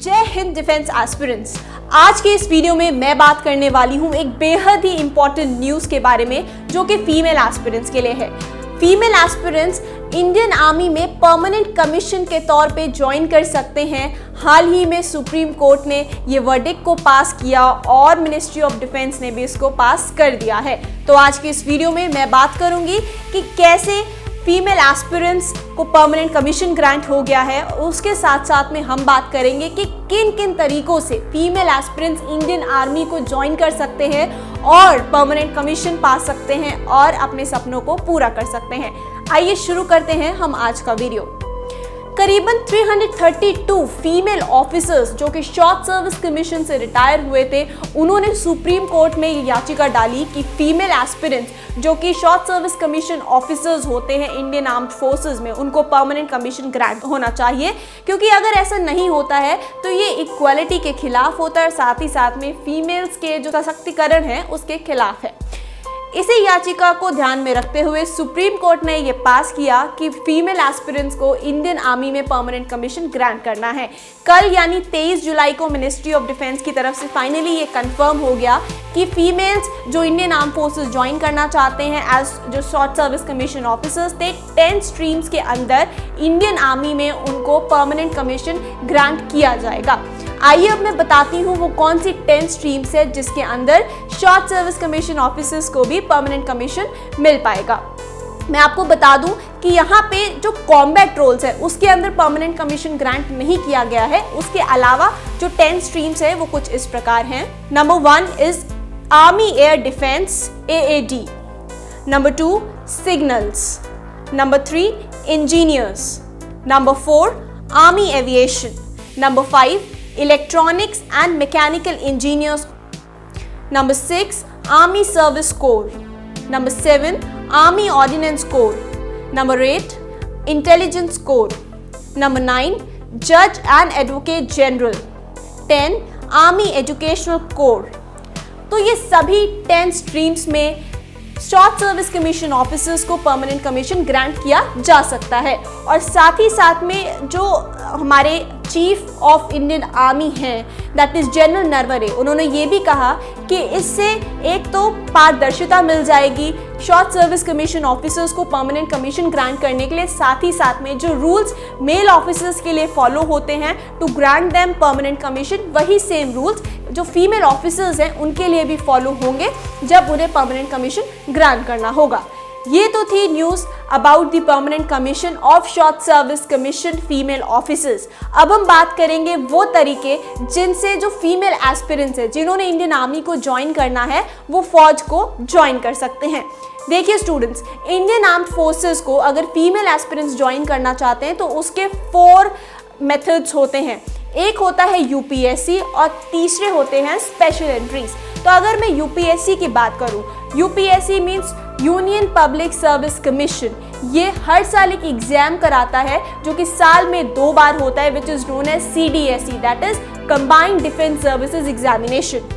जय Hind defence aspirants. आज के इस वीडियो में मैं बात करने वाली हूँ एक बेहद ही इंपॉर्टेंट न्यूज़ के बारे में जो कि फीमेल एस्पिरेंट्स के लिए है। फीमेल एस्पिरेंट्स इंडियन आर्मी में परमानेंट कमीशन के तौर पे ज्वाइन कर सकते हैं। हाल ही में सुप्रीम कोर्ट ने ये वर्डिक्ट को पास किया और मिनिस्ट्री ऑफ डिफेंस ने भी इसको पास कर दिया है। तो आज की इस वीडियो में मैं बात करूंगी कि कैसे फीमेल एस्पिरेंट्स को परमानेंट कमीशन ग्रांट हो गया है। उसके साथ साथ में हम बात करेंगे कि किन किन तरीकों से फीमेल एस्पिरेंट्स इंडियन आर्मी को ज्वाइन कर सकते हैं और परमानेंट कमीशन पा सकते हैं और अपने सपनों को पूरा कर सकते हैं। आइए शुरू करते हैं हम आज का वीडियो। करीबन 332 फीमेल ऑफिसर्स जो कि शॉर्ट सर्विस कमीशन से रिटायर हुए थे, उन्होंने सुप्रीम कोर्ट में ये याचिका डाली कि फीमेल एस्पिरेंट्स जो कि शॉर्ट सर्विस कमीशन ऑफिसर्स होते हैं इंडियन आर्म्ड फोर्सेस में, उनको परमानेंट कमीशन ग्रांट होना चाहिए, क्योंकि अगर ऐसा नहीं होता है तो ये इक्वालिटी के खिलाफ होता है और साथ ही साथ में फीमेल्स के जो सशक्तिकरण है उसके खिलाफ है। इसी याचिका को ध्यान में रखते हुए सुप्रीम कोर्ट ने ये पास किया कि फीमेल एस्पिरेंट्स को इंडियन आर्मी में परमानेंट कमीशन ग्रांट करना है। कल यानी 23 जुलाई को मिनिस्ट्री ऑफ डिफेंस की तरफ से फाइनली ये कंफर्म हो गया कि फीमेल्स जो इंडियन आर्म फोर्सेस ज्वाइन करना चाहते हैं एज जो शॉर्ट सर्विस कमीशन ऑफिसर्स थे, 10 स्ट्रीम्स के अंदर इंडियन आर्मी में उनको परमानेंट कमीशन ग्रांट किया जाएगा। आइए अब मैं बताती हूँ वो कौन सी 10 स्ट्रीम्स है जिसके अंदर शॉर्ट सर्विस कमीशन ऑफिसर्स को भी परमानेंट कमीशन मिल पाएगा। मैं आपको बता दूं कि यहाँ पे जो कॉम्बैट रोल्स है उसके अंदर परमानेंट कमीशन ग्रांट नहीं किया गया है। उसके अलावा जो 10 स्ट्रीम्स है वो कुछ इस प्रकार हैं। Number 1 is army air defence AAD, number 2 signals, number 3 engineers, number 4 army aviation, number 5 electronics and mechanical engineers, number 6 army service corps, number 7 army ordinance core, number 8 intelligence core, number 9 जज and advocate general, 10 army educational core. तो ये सभी 10 streams में short service commission officers को permanent commission grant किया जा सकता है। और साथ ही साथ में जो हमारे चीफ ऑफ इंडियन आर्मी हैं, दैट इज जनरल नरवणे, उन्होंने ये भी कहा कि इससे एक तो पारदर्शिता मिल जाएगी शॉर्ट सर्विस कमीशन ऑफिसर्स को परमानेंट कमीशन ग्रांट करने के लिए, साथ ही साथ में जो रूल्स मेल ऑफिसर्स के लिए फॉलो होते हैं to grant them permanent commission, वही सेम रूल्स जो फीमेल ऑफिसर्स हैं उनके लिए भी फॉलो होंगे जब उन्हें परमानेंट कमीशन ग्रांट करना होगा। ये तो थी news about the permanent commission of short service commission female officers. अब हम बात करेंगे वो तरीके जिनसे जो फीमेल एस्पिरेंट्स है जिन्होंने इंडियन आर्मी को ज्वाइन करना है वो फौज को ज्वाइन कर सकते हैं। देखिए स्टूडेंट्स, इंडियन आर्म्ड फोर्सेस को अगर फीमेल एस्पिरेंट्स ज्वाइन करना चाहते हैं तो उसके 4 मेथड्स होते हैं। एक होता है UPSC और तीसरे होते हैं स्पेशल एंट्रीज। तो अगर मैं UPSC की बात करूं, UPSC means union public service commission. ये हर साल एक एग्जाम कराता है जो कि साल में 2 बार होता है, which is known as CDSE, that is combined defence services examination.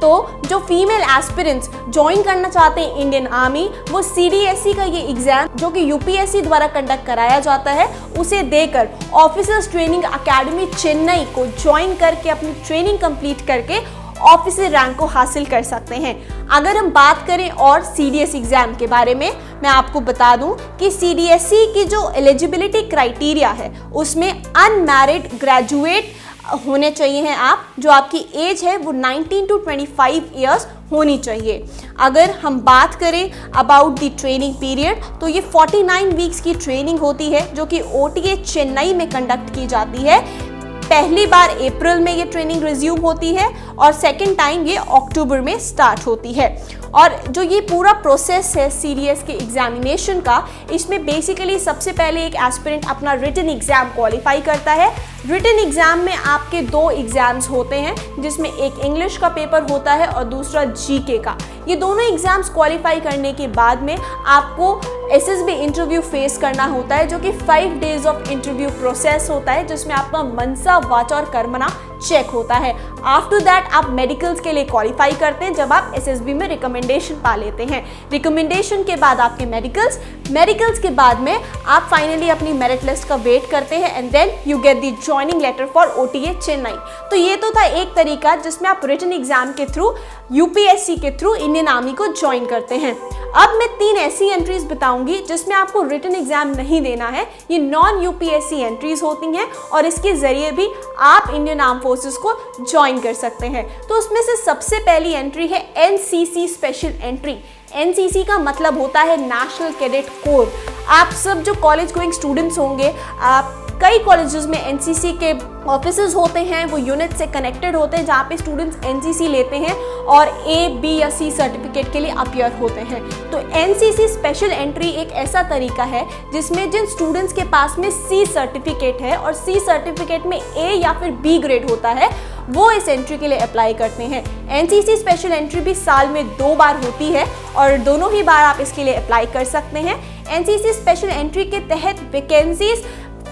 तो जो फीमेल एस्पिरेंट्स ज्वाइन करना चाहते हैं इंडियन आर्मी, वो CDSE का ये एग्जाम जो कि UPSC द्वारा कंडक्ट कराया जाता है उसे देकर ऑफिसर्स ट्रेनिंग एकेडमी चेन्नई को ज्वाइन करके अपनी ट्रेनिंग कंप्लीट करके ऑफिसर रैंक को हासिल कर सकते हैं। अगर हम बात करें और CDSE एग्जाम के बारे में, मैं आपको बता दूं कि CDSE की जो एलिजिबिलिटी क्राइटेरिया है उसमें अनमैरिड ग्रेजुएट होने चाहिए हैं आप, जो आपकी एज है वो 19 to 25 ईयर्स होनी चाहिए। अगर हम बात करें अबाउट द ट्रेनिंग पीरियड तो ये 49 वीक्स की ट्रेनिंग होती है जो कि OTA चेन्नई में कंडक्ट की जाती है। पहली बार अप्रैल में ये ट्रेनिंग रिज्यूम होती है और सेकेंड टाइम ये अक्टूबर में स्टार्ट होती है। और जो ये पूरा प्रोसेस है CDS के एग्जामिनेशन का, इसमें बेसिकली सबसे पहले एक एस्पिरेंट अपना रिटन एग्जाम क्वालिफाई करता है। रिटन एग्जाम में आपके 2 एग्जाम्स होते हैं जिसमें एक इंग्लिश का पेपर होता है और दूसरा GK का। ये दोनों एग्जाम्स क्वालिफाई करने के बाद में आपको SSB इंटरव्यू फेस करना होता है जो कि 5 डेज ऑफ इंटरव्यू प्रोसेस होता है, जिसमें आपका मनसा वाचा और कर्मणा चेक होता है। आफ्टर दैट आप मेडिकल्स के लिए क्वालिफाई करते हैं जब आप एसएसबी में रिकमेंडेशन पा लेते हैं। रिकमेंडेशन के बाद आपके मेडिकल्स के बाद में आप फाइनली अपनी मेरिट लिस्ट का वेट करते हैं and then you get the joining letter for OTA Chennai. तो ये तो था एक तरीका जिसमें आप रिटन एग्जाम के थ्रू यूपीएससी के थ्रू इंडियन आर्मी को ज्वाइन करते हैं। अब मैं 3 ऐसी एंट्रीज बताऊंगी जिसमें आपको रिटन एग्जाम नहीं देना है। ये नॉन यूपीएससी एंट्रीज होती हैं और इसके जरिए भी आप इंडियन आर्म फोर्सेस को ज्वाइन कर सकते हैं। तो उसमें से सबसे पहली एंट्री है एनसीसी स्पेशल एंट्री। एनसीसी का मतलब होता है नेशनल कैडेट कोर। आप सब जो कॉलेज गोइंग स्टूडेंट्स होंगे, आप कई कॉलेजेस में एनसीसी के ऑफिसेज होते हैं, वो यूनिट से कनेक्टेड होते हैं जहाँ पे स्टूडेंट्स एनसीसी लेते हैं और ए, बी या सी सर्टिफिकेट के लिए अपीयर होते हैं। तो एनसीसी स्पेशल एंट्री एक ऐसा तरीका है जिसमें जिन स्टूडेंट्स के पास में सी सर्टिफिकेट है और सी सर्टिफिकेट में ए या फिर बी ग्रेड होता है, वो इस एंट्री के लिए अप्लाई करते हैं। एनसीसी स्पेशल एंट्री भी साल में 2 बार होती है और दोनों ही बार आप इसके लिए अप्लाई कर सकते हैं। एनसीसी स्पेशल एंट्री के तहत वैकेंसीज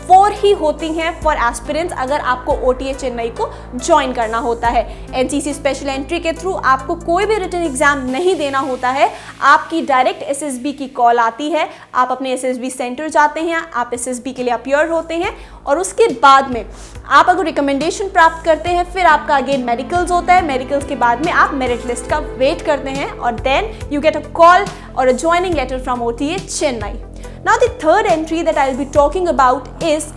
4 ही होती हैं फॉर एस्पिरेंट्स अगर आपको ओटीए चेन्नई को ज्वाइन करना होता है। एनसीसी स्पेशल एंट्री के थ्रू आपको कोई भी रिटन एग्जाम नहीं देना होता है। आपकी डायरेक्ट एसएसबी की कॉल आती है, आप अपने एसएसबी सेंटर जाते हैं, आप एसएसबी के लिए अपीयर होते हैं और उसके बाद में आप अगर रिकमेंडेशन प्राप्त करते हैं फिर आपका अगेन मेडिकल्स होता है। मेडिकल्स के बाद में आप मेरिट लिस्ट का वेट करते हैं और then you get a call और a joining letter from OTA Chennai. Now the third entry that I'll be talking about is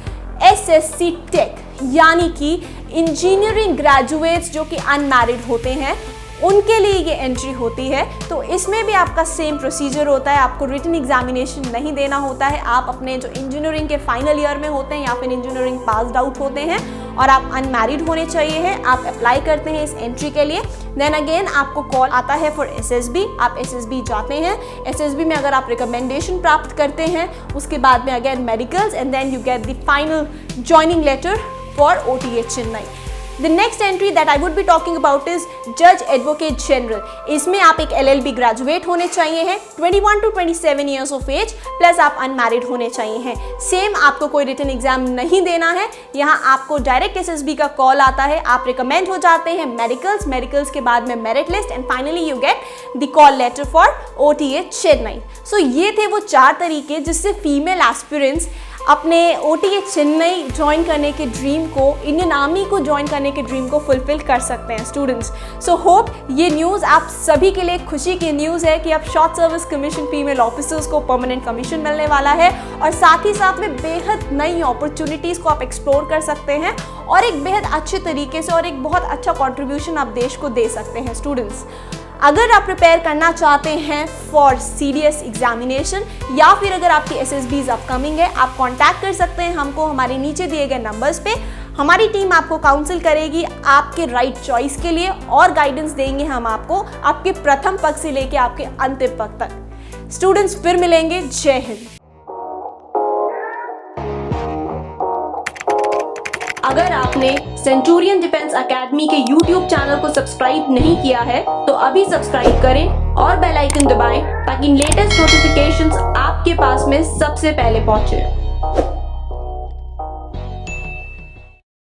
SSC Tech, यानी कि इंजीनियरिंग ग्रेजुएट्स जो कि अनमैरिड होते हैं उनके लिए ये एंट्री होती है। तो इसमें भी आपका सेम प्रोसीजर होता है, आपको रिटन एग्जामिनेशन नहीं देना होता है। आप अपने जो इंजीनियरिंग के फाइनल ईयर में होते हैं या फिर इंजीनियरिंग पास्ड आउट होते हैं और आप अनमैरिड होने चाहिए हैं, आप अप्लाई करते हैं इस एंट्री के लिए। देन अगेन आपको कॉल आता है फॉर एसएसबी, आप एसएसबी जाते हैं। एसएसबी में अगर आप रिकमेंडेशन प्राप्त करते हैं उसके बाद में again medicals and then you get the final joining letter for OTA Chennai. The next entry that I would be talking about is Judge Advocate General. इसमें आप एक LLB ग्रेजुएट होने चाहिए हैं, 21 to 27 years of age, plus आप unmarried होने चाहिए हैं। सेम आपको कोई रिटन एग्जाम नहीं देना है, यहाँ आपको डायरेक्ट एसएसबी का कॉल आता है, आप रिकमेंड हो जाते हैं मेडिकल्स के बाद में merit list and finally you get the call letter for OTA Chennai. So ये थे वो 4 तरीके जिससे फीमेल एस्पिरेंट्स अपने ओटीए चेन्नई ज्वाइन करने के ड्रीम को, इंडियन आर्मी को ज्वाइन करने के ड्रीम को फुलफिल कर सकते हैं स्टूडेंट्स। सो होप ये न्यूज़ आप सभी के लिए खुशी की न्यूज़ है कि अब short service commission female officers को परमानेंट कमीशन मिलने वाला है और साथ ही साथ में बेहद नई अपॉर्चुनिटीज़ को आप एक्सप्लोर कर सकते हैं और एक बेहद अच्छे तरीके से और एक बहुत अच्छा कॉन्ट्रीब्यूशन आप देश को दे सकते हैं स्टूडेंट्स। अगर आप प्रिपेयर करना चाहते हैं फॉर सीडीएस एग्जामिनेशन या फिर अगर आपकी एसएसबीज अपकमिंग है, आप कांटेक्ट कर सकते हैं हमको हमारे नीचे दिए गए नंबर्स पे। हमारी टीम आपको काउंसिल करेगी आपके राइट चॉइस के लिए और गाइडेंस देंगे हम आपको आपके प्रथम पक्ष से लेके आपके अंतिम पक्ष तक। स्टूडेंट्स फिर मिलेंगे, जय हिंद। अगर आपने सेंचुरियन डिफेंस एकेडमी के YouTube चैनल को सब्सक्राइब नहीं किया है तो अभी सब्सक्राइब करें और बेल आइकन दबाएं ताकि लेटेस्ट नोटिफिकेशंस आपके पास में सबसे पहले पहुंचे।